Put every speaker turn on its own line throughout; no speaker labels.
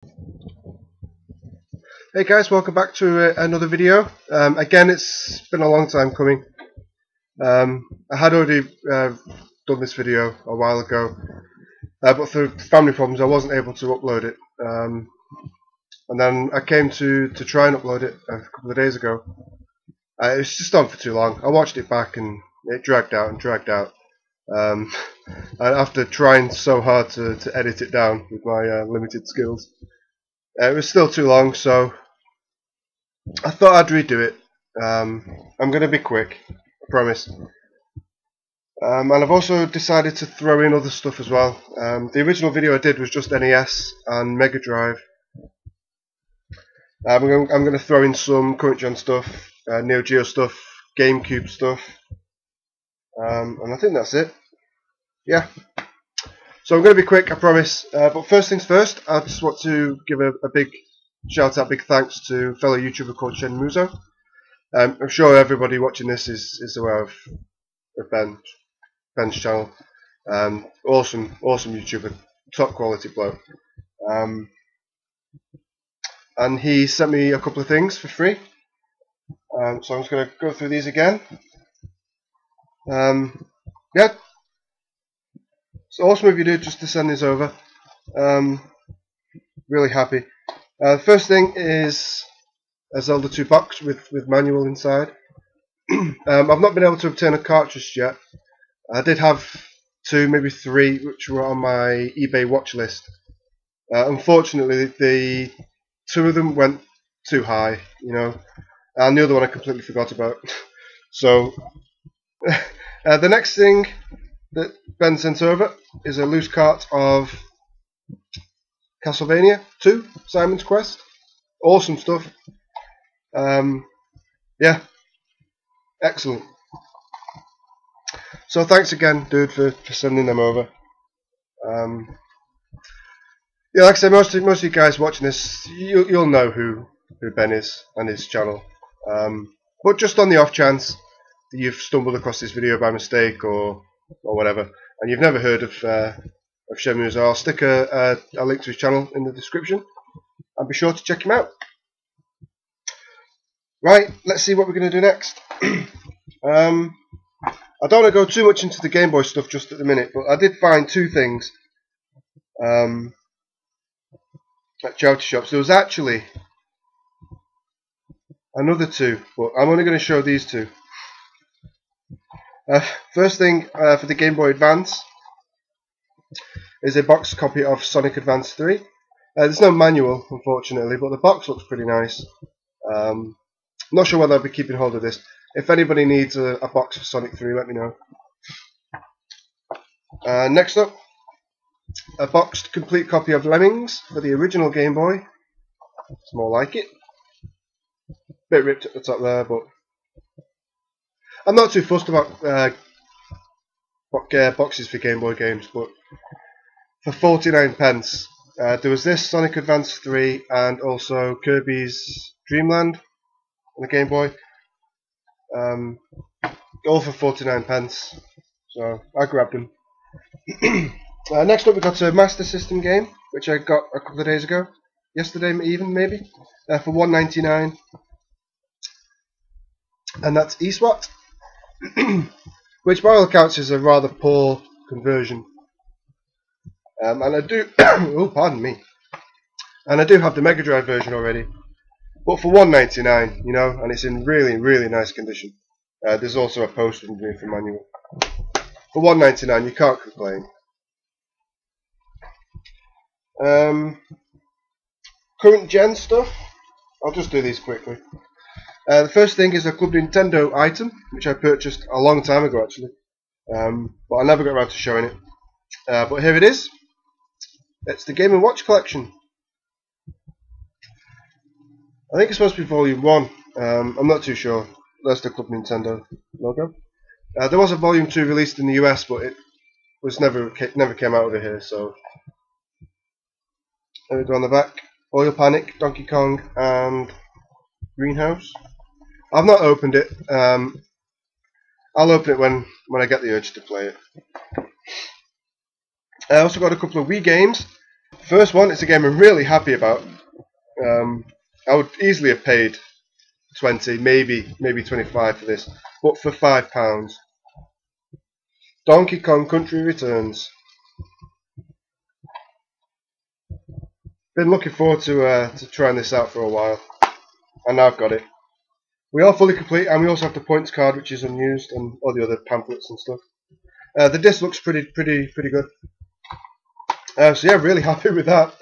Hey guys, welcome back to another video. Again, it's been a long time coming. I had already done this video a while ago, but for family problems I wasn't able to upload it. And then I came to try and upload it a couple of days ago. It was just on for too long. I watched it back and it dragged out and dragged out. And after trying so hard to edit it down with my limited skills, it was still too long, so I thought I'd redo it. I'm going to be quick, I promise. And I've also decided to throw in other stuff as well. The original video I did was just NES and Megadrive. I'm going to throw in some current gen stuff, Neo Geo stuff, GameCube stuff, and I think that's it. Yeah. So I'm going to be quick, I promise. But first things first, I just want to give a big shout out, big thanks to fellow YouTuber called Shenmueso. I'm sure everybody watching this is aware of Ben's channel. Awesome YouTuber, top quality bloke. And he sent me a couple of things for free. So I'm just going to go through these again. Yeah. It's awesome of you dude just to send these over. Really happy. The first thing is a Zelda 2 box with manual inside. I've not been able to obtain a cartridge yet. I did have 2, maybe 3, which were on my eBay watch list. Unfortunately, the 2 of them went too high, you know, and the other one I completely forgot about. So, the next thing that Ben sent over is a loose cart of Castlevania 2, Simon's Quest. Awesome stuff. Yeah, excellent. So thanks again, dude, for sending them over. Yeah, like I said, most of you guys watching this, you'll know who Ben is and his channel. But just on the off chance that you've stumbled across this video by mistake or whatever, and you've never heard of Shenmueso, I'll stick a link to his channel in the description, and be sure to check him out. Right, let's see what we're going to do next. I don't want to go too much into the Game Boy stuff just at the minute, but I did find 2 things at charity shops. There was actually another 2, but I'm only going to show these 2. First thing for the Game Boy Advance is a box copy of Sonic Advance 3. There's no manual, unfortunately, but the box looks pretty nice. Not sure whether I'll be keeping hold of this. If anybody needs a box for Sonic 3, let me know. Next up, a boxed complete copy of Lemmings for the original Game Boy. It's more like it. Bit ripped at the top there, but I'm not too fussed about boxes for Game Boy games. But for 49p, there was this Sonic Advance 3 and also Kirby's Dream Land on the Game Boy. All for 49p, so I grabbed them. Next up we got a Master System game, which I got a couple of days ago, yesterday even maybe, for $1.99, and that's eSWAT, which by all accounts is a rather poor conversion. And I do, oh pardon me, and I do have the Megadrive version already, but for $1.99, you know, and it's in really nice condition. There's also a poster underneath the manual. For $1.99, you can't complain. Current gen stuff. I'll just do these quickly. The first thing is a Club Nintendo item, which I purchased a long time ago actually, but I never got around to showing it. But here it is. It's the Game & Watch collection. I think it's supposed to be Volume 1. I'm not too sure. That's the Club Nintendo logo. There was a Volume 2 released in the US, but it was never came out over here. So there we go on the back. Oil Panic, Donkey Kong, and Greenhouse. I've not opened it. I'll open it when I get the urge to play it. I also got a couple of Wii games. First one, it's a game I'm really happy about. I would easily have paid 20, maybe 25 for this, but for £5. Donkey Kong Country Returns. Been looking forward to trying this out for a while, and now I've got it. We are fully complete, and we also have the points card, which is unused, and all the other pamphlets and stuff. The disc looks pretty good. So yeah, really happy with that.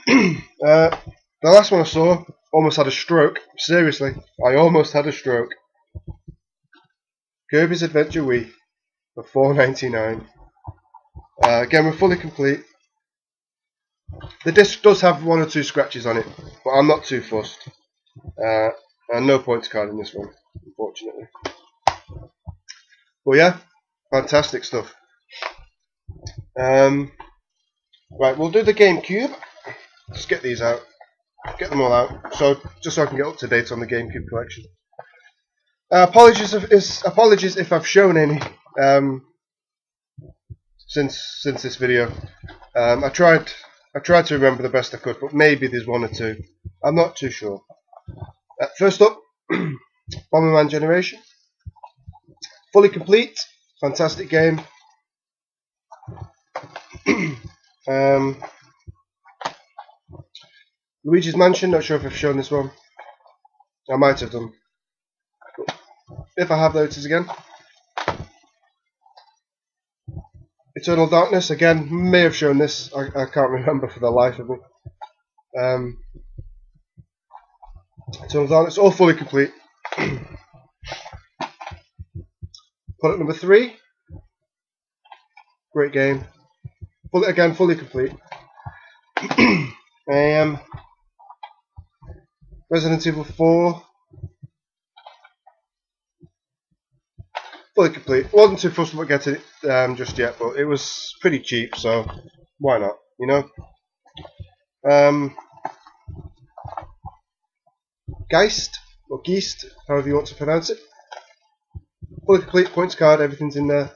The last one I saw, almost had a stroke. Seriously, I almost had a stroke. Kirby's Adventure Wii for $4.99. Again, we're fully complete. The disc does have 1 or 2 scratches on it, but I'm not too fussed. And no points card in this one, unfortunately. But yeah, fantastic stuff. Right, we'll do the GameCube. Just get these out, get them all out, just so I can get up to date on the GameCube collection. Apologies if I've shown any since this video. I tried to remember the best I could, but maybe there's 1 or 2. I'm not too sure. First up, Bomberman Generation. Fully complete, fantastic game. Luigi's Mansion, not sure if I've shown this one. I might have done. If I have, though, it is again. Eternal Darkness, again, may have shown this. I can't remember for the life of me. Eternal Darkness, all fully complete. Product number 3. Great game. Again, fully complete. Resident Evil 4. Fully complete. Wasn't too fussed about getting it just yet, but it was pretty cheap, so why not, you know? Geist, or Geist, however you want to pronounce it. Fully complete, points card, everything's in there.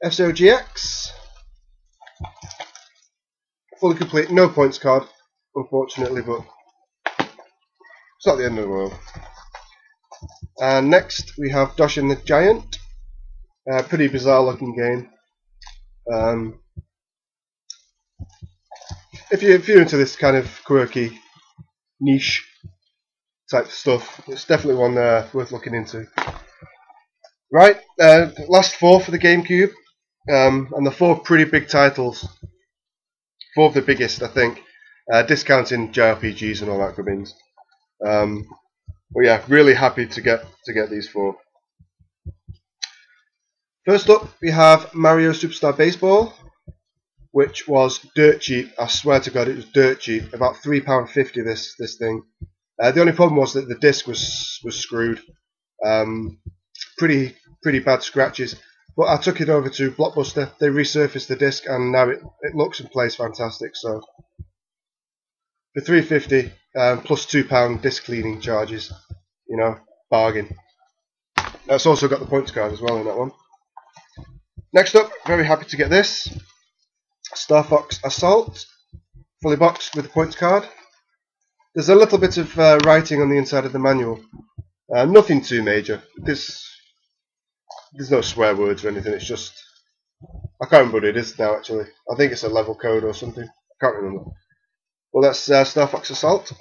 F-Zero GX. Fully complete, no points card, unfortunately, but it's not the end of the world. And next we have Doshin the Giant. Pretty bizarre looking game. If you're into this kind of quirky, niche type stuff, it's definitely one worth looking into. Right, last 4 for the GameCube, and the 4 pretty big titles. 4 of the biggest, I think, discounting JRPGs and all that gubbins. But yeah, really happy to get these 4. First up, we have Mario Superstar Baseball, which was dirt cheap. I swear to God, it was dirt cheap. About £3.50 this thing. The only problem was that the disc was screwed. Pretty bad scratches. But I took it over to Blockbuster. They resurfaced the disc, and now it looks and plays fantastic. So for £3.50 plus £2 disc cleaning charges, you know, bargain. That's also got the points card as well in that one. Next up, very happy to get this. Star Fox Assault, fully boxed with the points card. There's a little bit of writing on the inside of the manual. Nothing too major. There's no swear words or anything. It's just, I can't remember what it is now actually. I think it's a level code or something. I can't remember. Well, that's Star Fox Assault.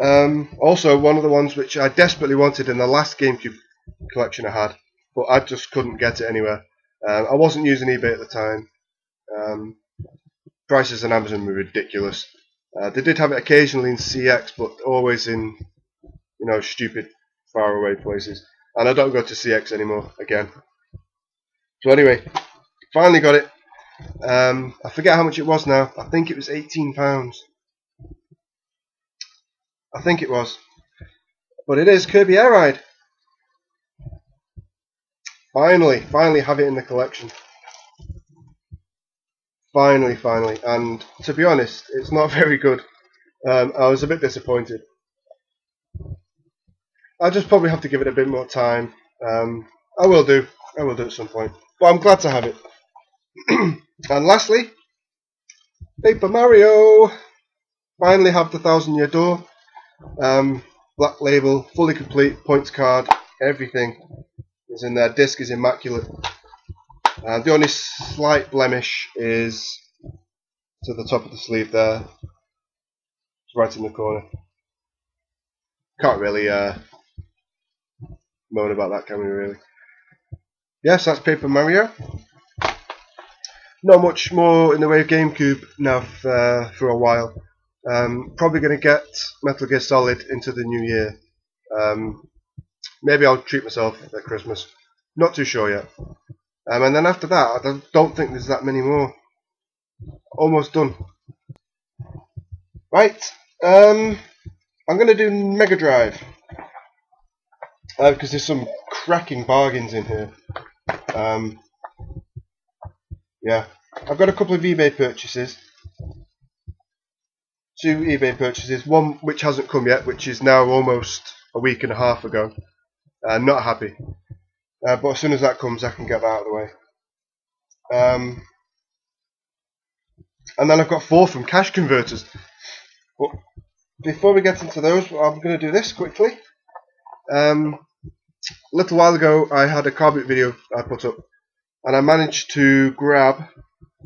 Also, one of the ones which I desperately wanted in the last GameCube collection I had, but I just couldn't get it anywhere. I wasn't using eBay at the time. Prices on Amazon were ridiculous. They did have it occasionally in CX, but always in, you know, stupid faraway places. And I don't go to CX anymore again. So anyway, finally got it. I forget how much it was now. I think it was £18. I think it was. But it is Kirby Air Ride. Finally have it in the collection. Finally. And to be honest, it's not very good. I was a bit disappointed. I'll just probably have to give it a bit more time. I will do at some point. But I'm glad to have it. And lastly, Paper Mario. Finally have the 1000-year door. Black label, fully complete, points card, everything is in there. Disc is immaculate. The only slight blemish is to the top of the sleeve there. It's right in the corner. Can't really moan about that, can we really? Yes, that's Paper Mario. Not much more in the way of GameCube now for a while. Probably going to get Metal Gear Solid into the new year. Maybe I'll treat myself at Christmas. Not too sure yet. And then after that, I don't think there's that many more. Almost done. Right. I'm going to do Megadrive. Because there's some cracking bargains in here. Yeah. I've got a couple of eBay purchases. 2 eBay purchases. One which hasn't come yet, which is now almost a week and a half ago. I'm not happy. But as soon as that comes, I can get that out of the way. And then I've got 4 from Cash Converters. But before we get into those, I'm going to do this quickly. A little while ago, I had a car boot video I put up, and I managed to grab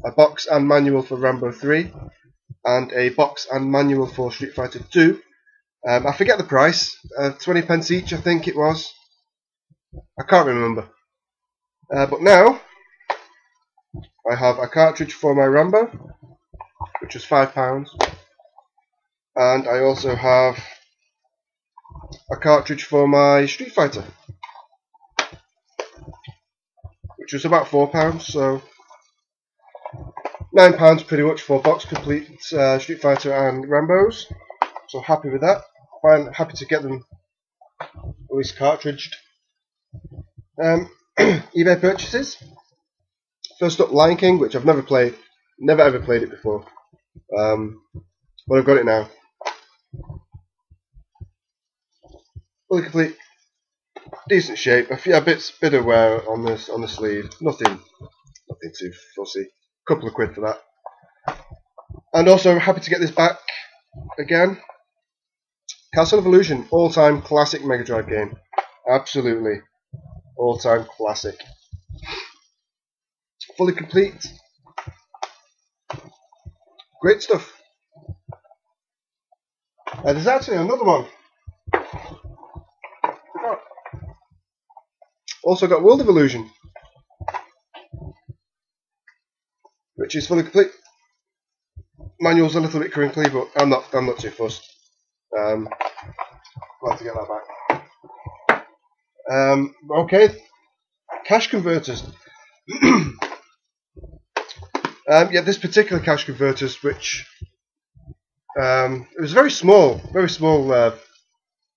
a box and manual for Rambo 3 and a box and manual for Street Fighter 2. I forget the price, 20 pence each I think it was. I can't remember. But now I have a cartridge for my Rambo, which was £5, and I also have a cartridge for my Street Fighter, which was about £4, so £9 pretty much for box complete Street Fighter and Rambos. So happy with that. Happy to get them at least cartridged. eBay purchases. First up, Lion King, which I've never ever played it before. But I've got it now. Fully complete, decent shape. A few bit of wear on the sleeve. Nothing too fussy. Couple of quid for that. And also happy to get this back again. Castle of Illusion, all-time classic Mega Drive game. Absolutely, all-time classic. Fully complete. Great stuff. There's actually another one. Also got World of Illusion, which is fully complete. Manual's a little bit crinkly, but I'm not too fussed. Glad to get that back. Okay, Cash Converters. Yeah, this particular Cash Converters, which it was a very small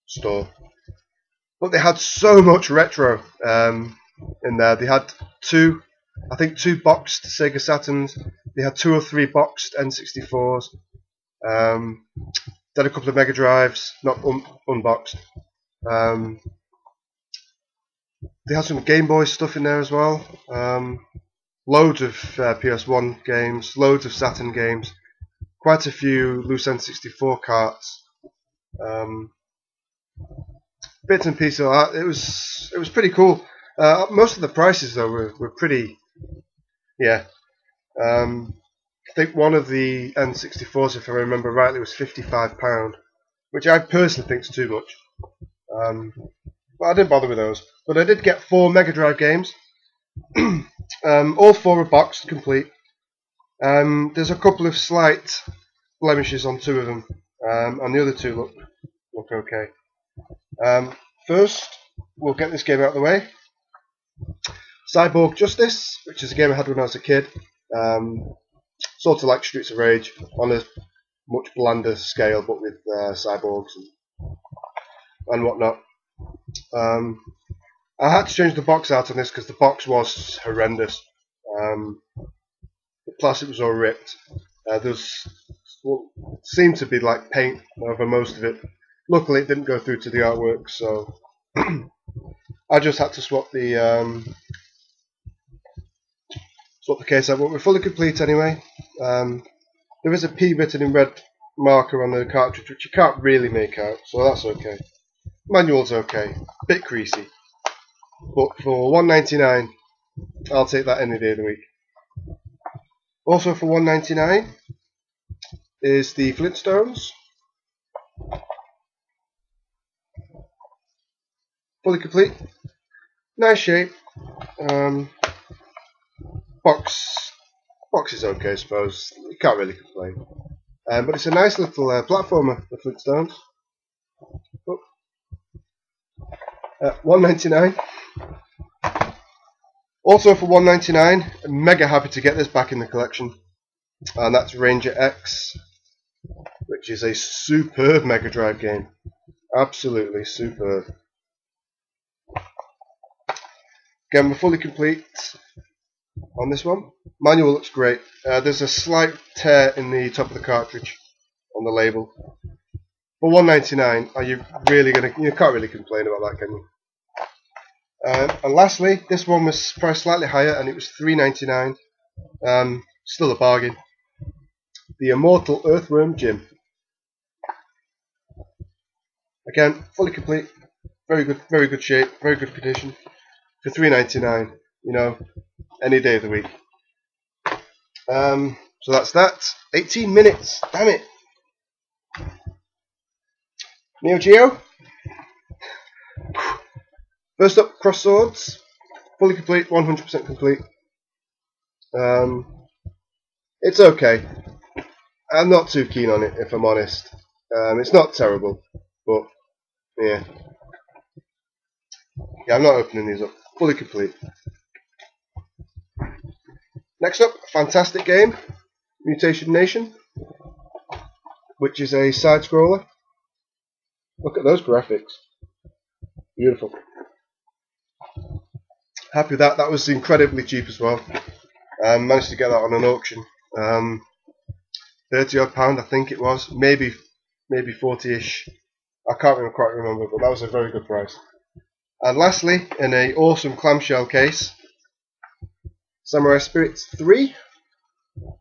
store, but they had so much retro in there. They had two boxed Sega Saturns. They had 2 or 3 boxed N64s. They had a couple of Mega Drives, not unboxed. They had some Game Boy stuff in there as well. Loads of PS1 games, loads of Saturn games, quite a few loose N64 carts. Bits and pieces of that. It was pretty cool. Most of the prices though were pretty, yeah. I think one of the N64s, if I remember rightly, was £55, which I personally think is too much. But I didn't bother with those. But I did get 4 Mega Drive games. All 4 are boxed, complete. There's a couple of slight blemishes on 2 of them, and the other 2 look okay. First, we'll get this game out of the way. Cyborg Justice, which is a game I had when I was a kid. Sort of like Streets of Rage on a much blander scale, but with cyborgs and whatnot. I had to change the box out on this because the box was horrendous. The plastic was all ripped. Seemed to be like paint over most of it. Luckily, it didn't go through to the artwork, so I just had to swap the swap the case out, but we're fully complete anyway. There is a P written in red marker on the cartridge, which you can't really make out, so that's okay. Manual's okay, bit creasy, but for $1.99, I'll take that any day of the week. Also for $1.99 is the Flintstones, fully complete, nice shape. Box is okay, I suppose. You can't really complain. But it's a nice little platformer, the Flintstones. Oh. $1.99. Also for $1.99, I'm mega happy to get this back in the collection, and that's Ranger X, which is a superb Megadrive game. Absolutely superb. Again, we're fully complete on this one. Manual looks great. There's a slight tear in the top of the cartridge on the label. For $1.99, are you really gonna? You can't really complain about that, can you? And lastly, this one was priced slightly higher, and it was $3.99. Still a bargain. The Immortal Earthworm Jim. Again, fully complete. Very good shape, very good condition. For $3.99, you know, any day of the week. So that's that. 18 minutes. Damn it. Neo Geo. First up, Cross Swords. Fully complete, 100% complete. It's okay. I'm not too keen on it, if I'm honest. It's not terrible, but yeah. I'm not opening these up. Fully complete. Next up, a fantastic game, Mutation Nation, which is a side scroller. Look at those graphics. Beautiful. Happy with that. That was incredibly cheap as well. Managed to get that on an auction. 30 odd pound, I think it was. Maybe 40ish. I can't quite remember, but that was a very good price. And lastly, in a awesome clamshell case, Samurai Spirits 3,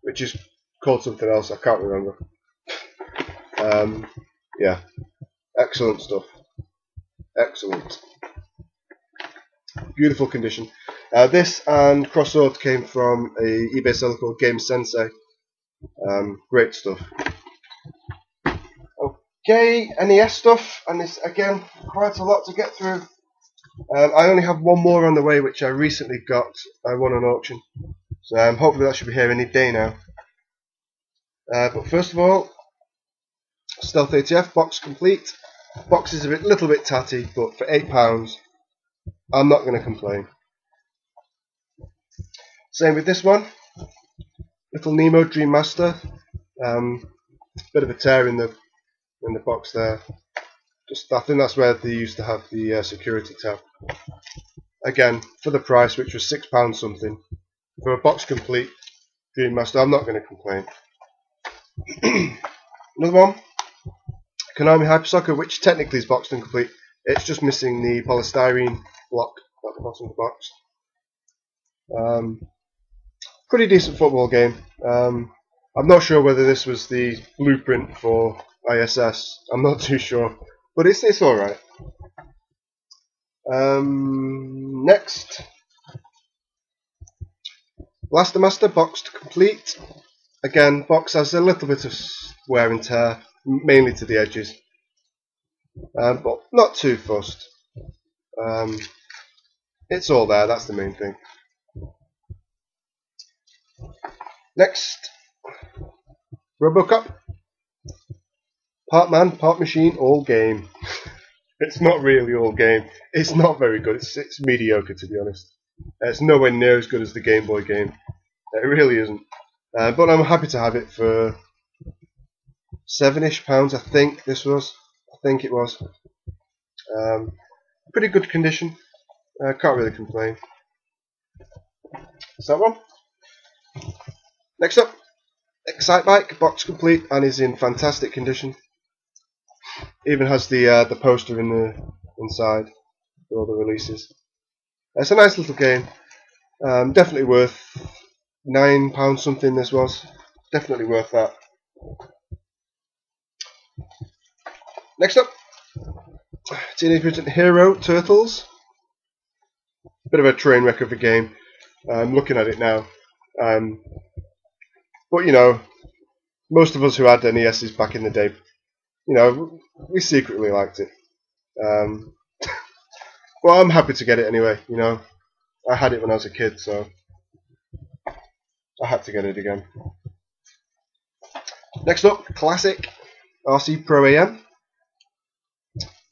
which is called something else, I can't remember. Yeah, excellent stuff. Excellent. Beautiful condition. This and Cross Sword came from a eBay seller called Game Sensei. Great stuff. Okay, NES stuff, and it's again quite a lot to get through. I only have one more on the way, which I recently got. I won an auction, so hopefully that should be here any day now. But first of all, Stealth ATF box complete. Box is a little bit tatty, but for £8, I'm not going to complain. Same with this one, Little Nemo Dream Master. Bit of a tear in the box there. I think that's where they used to have the security tab. Again, for the price, which was £6 something, for a box complete Dream Master, I'm not going to complain. Another one, Konami Hyper Soccer, which technically is boxed and complete. It's just missing the polystyrene block at the bottom of the box. Pretty decent football game. I'm not sure whether this was the blueprint for ISS. I'm not too sure, but it's all right. Next, Blaster Master boxed complete. Again, box has a little bit of wear and tear, mainly to the edges, but not too fussed. It's all there. That's the main thing. Next, Robocop. Part man, part machine, all game. It's not really all game. It's not very good. It's mediocre, to be honest. It's nowhere near as good as the Game Boy game. It really isn't. But I'm happy to have it for £7ish, I think this was. I think it was. Pretty good condition. Can't really complain. That's that one. Next up, Excitebike, box complete and is in fantastic condition. Even has the poster in the inside for all the releases. It's a nice little game. Definitely worth £9 something this was. Definitely worth that. Next up, Teenage Mutant Hero Turtles. Bit of a train wreck of a game. I'm looking at it now. But you know, most of us who had NESs back in the day, you know, we secretly liked it. Well, I'm happy to get it anyway. You know, I had it when I was a kid, so I had to get it again. Next up, classic RC Pro AM.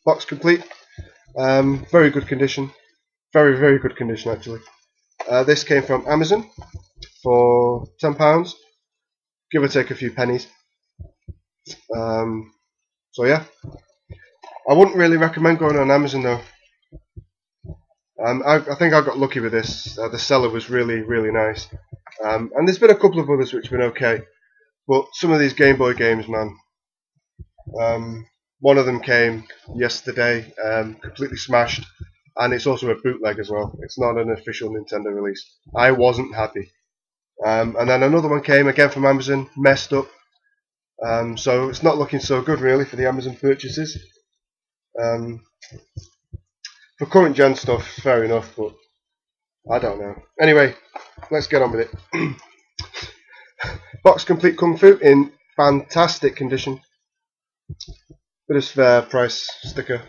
Box complete. Very good condition. Very, very good condition actually. This came from Amazon for £10, give or take a few pennies. So yeah, I wouldn't really recommend going on Amazon though. I think I got lucky with this. The seller was really, really nice. And there's been a couple of others which have been okay, but some of these Game Boy games, man. One of them came yesterday, completely smashed, and it's also a bootleg as well. It's not an official Nintendo release. I wasn't happy. And then another one came again from Amazon, messed up. So it's not looking so good really for the Amazon purchases. For current gen stuff, fair enough, but I don't know. Anyway, let's get on with it. Box complete Kung Fu in fantastic condition. Bit of spare price sticker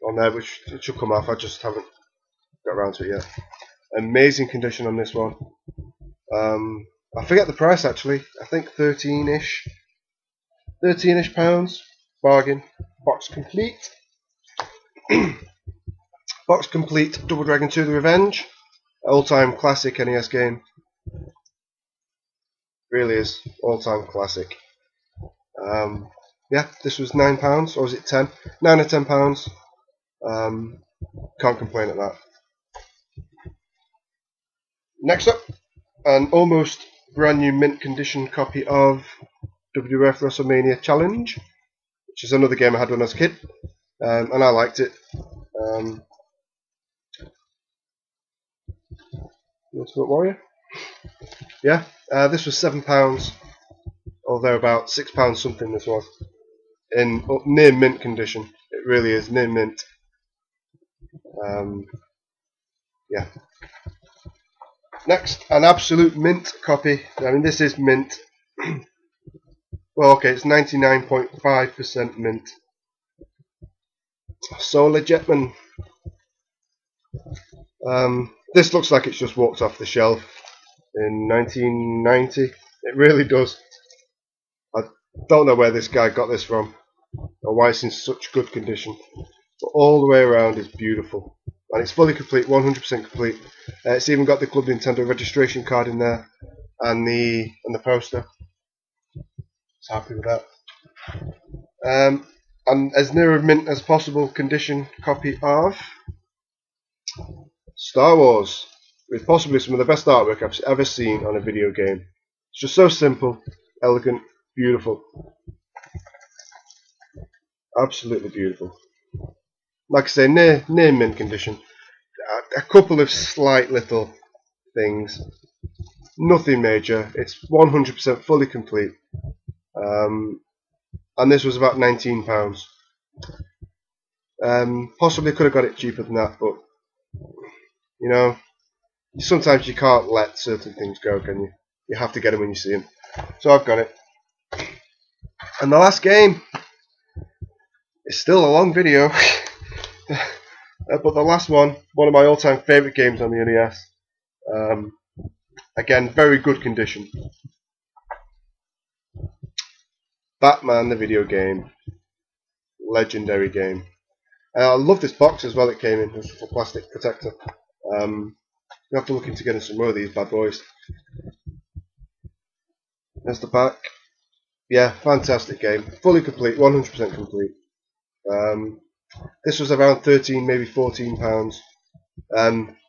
on there, which it should come off. I just haven't got around to it yet. Amazing condition on this one. I forget the price actually. I think 13-ish pounds. Bargain. Box complete. Box complete Double Dragon 2 The Revenge. All-time classic NES game. Really is. All-time classic. Yeah, this was £9, or was it 10? 9 or £10. Can't complain at that. Next up, an almost brand new mint condition copy of WWF WrestleMania Challenge, which is another game I had when I was a kid, and I liked it. Ultimate Warrior. Yeah, this was £7 or thereabout, £6 something. This was in near mint condition. It really is near mint. Yeah. Next, an absolute mint copy. I mean, this is mint. Well, okay, it's 99.5% mint. Solar Jetman. This looks like it's just walked off the shelf in 1990. It really does. I don't know where this guy got this from or why it's in such good condition, but all the way around is beautiful, and it's fully complete, 100% complete. It's even got the Club Nintendo registration card in there and the poster. So happy with that. And as near a mint as possible condition copy of Star Wars, with possibly some of the best artwork I've ever seen on a video game. It's just so simple, elegant, beautiful. Absolutely beautiful. Like I say, near mint condition. A couple of slight little things. Nothing major. It's 100% fully complete. And this was about £19. Possibly could have got it cheaper than that, but you know, sometimes you can't let certain things go, can you? You have to get them when you see them. So I've got it. And the last game is still a long video, but the last one of my all-time favourite games on the NES. Again, very good condition. Batman the video game. Legendary game. I love this box as well it came in. It was a plastic protector. You have to look into getting some more of these bad boys. There's the back. Yeah, fantastic game. Fully complete, 100% complete. This was around 13, maybe £14.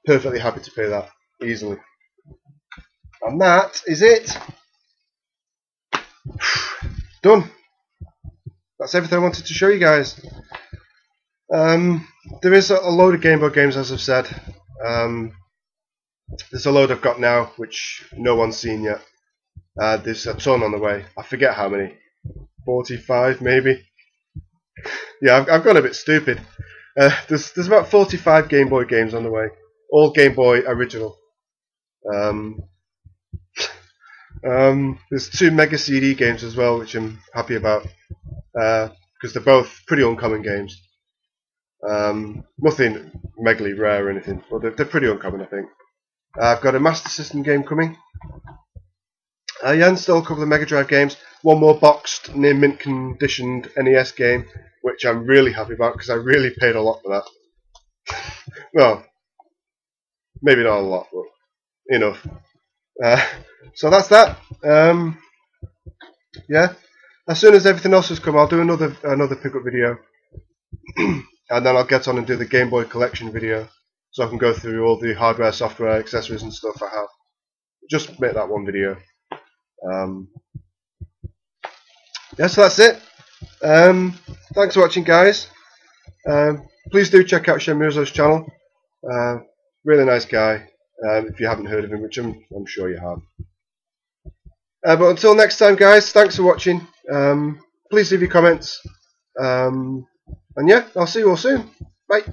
Perfectly happy to pay that easily. And that is it. Done. That's everything I wanted to show you guys. There is a load of Game Boy games, as I've said. There's a load I've got now which no one's seen yet. There's a ton on the way. I forget how many. 45 maybe. Yeah, I've gone a bit stupid. There's about 45 Game Boy games on the way. All Game Boy original. There's 2 Mega CD games as well, which I'm happy about. Because they're both pretty uncommon games. Nothing megally rare or anything, but they're pretty uncommon, I think. I've got a Master System game coming. Yeah, and still a couple of Megadrive games. One more boxed, near mint conditioned NES game, which I'm really happy about because I really paid a lot for that. Well, maybe not a lot, but enough. So that's that. Yeah. As soon as everything else has come, I'll do another pickup video, and then I'll get on and do the Game Boy collection video, so I can go through all the hardware, software, accessories, and stuff I have. Just make that one video. Yeah, so that's it. Thanks for watching, guys. Please do check out shenmueso's channel. Really nice guy. If you haven't heard of him, which I'm sure you have. But until next time, guys, thanks for watching. Please leave your comments. And yeah, I'll see you all soon. Bye.